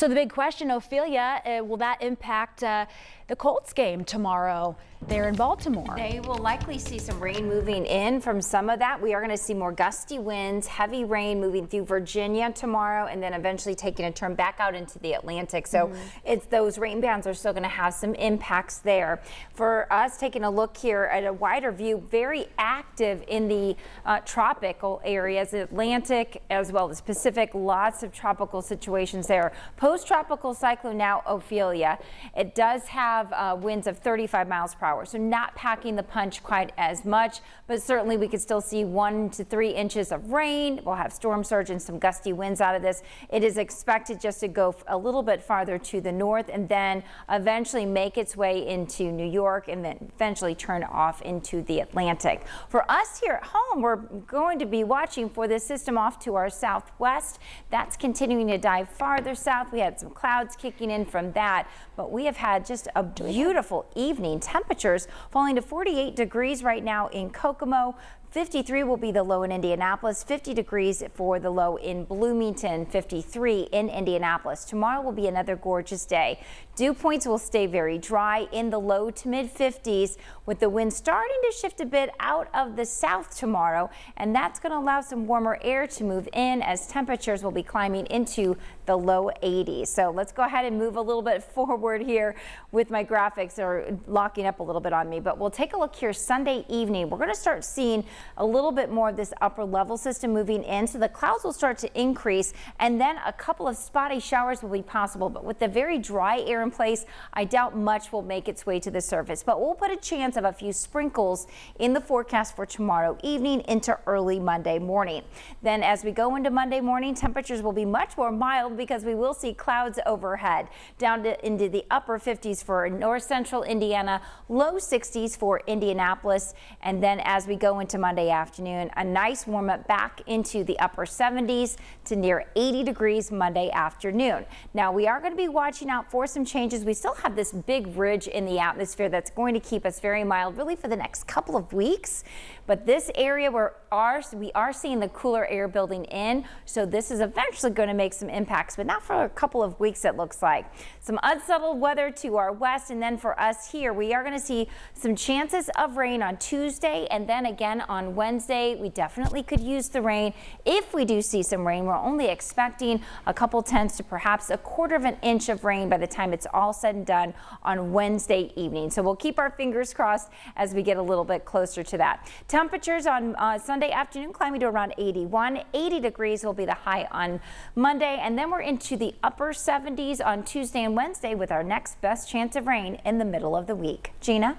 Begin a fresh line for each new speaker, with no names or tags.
So the big question, Ophelia, will that impact the Colts game tomorrow? They're in Baltimore.
They will likely see some rain moving in from some of that. We are going to see more gusty winds, heavy rain moving through Virginia tomorrow, and then eventually taking a turn back out into the Atlantic. So it's those rain bands are still going to have some impacts there. For us, taking a look here at a wider view, very active in the tropical areas, Atlantic as well as Pacific, lots of tropical situations there. Post-tropical cyclone now, Ophelia. It does have winds of 35 miles per hour, so not packing the punch quite as much, but certainly we could still see 1 to 3 inches of rain. We'll have storm surge and some gusty winds out of this. It is expected just to go a little bit farther to the north and then eventually make its way into New York and then eventually turn off into the Atlantic. For us here at home, we're going to be watching for this system off to our southwest. That's continuing to dive farther south. We had some clouds kicking in from that, but we have had just a beautiful evening. Temperatures falling to 48 degrees right now in Kokomo. 53 will be the low in Indianapolis, 50 degrees for the low in Bloomington, 53 in Indianapolis. Tomorrow will be another gorgeous day. Dew points will stay very dry in the low to mid 50s with the wind starting to shift a bit out of the south tomorrow, and that's going to allow some warmer air to move in as temperatures will be climbing into the low 80s. So let's go ahead and move a little bit forward here with my graphics are locking up a little bit on me, but we'll take a look here Sunday evening. We're going to start seeing a little bit more of this upper level system moving in, so the clouds will start to increase and then a couple of spotty showers will be possible, but with the very dry air in place, I doubt much will make its way to the surface, but we'll put a chance of a few sprinkles in the forecast for tomorrow evening into early Monday morning. Then as we go into Monday morning, temperatures will be much more mild because we will see clouds overhead down into the upper 50s for north central Indiana, low 60s for Indianapolis, and then as we go into Monday afternoon, a nice warm up back into the upper 70s to near 80 degrees Monday afternoon. Now we are going to be watching out for some changes. We still have this big ridge in the atmosphere that's going to keep us very mild really for the next couple of weeks, but this area we are seeing the cooler air building in, so this is eventually going to make some impacts, but not for a couple of weeks it looks like. Some unsettled weather to our west, and then for us here we are going to see some chances of rain on Tuesday and then again on Wednesday. We definitely could use the rain. If we do see some rain, we're only expecting a couple tenths to perhaps a quarter of an inch of rain by the time it's all said and done on Wednesday evening. So we'll keep our fingers crossed as we get a little bit closer to that. Temperatures on Sunday afternoon climbing to around 81. 80 degrees will be the high on Monday, and then we're into the upper 70s on Tuesday and Wednesday with our next best chance of rain in the middle of the week. Gina?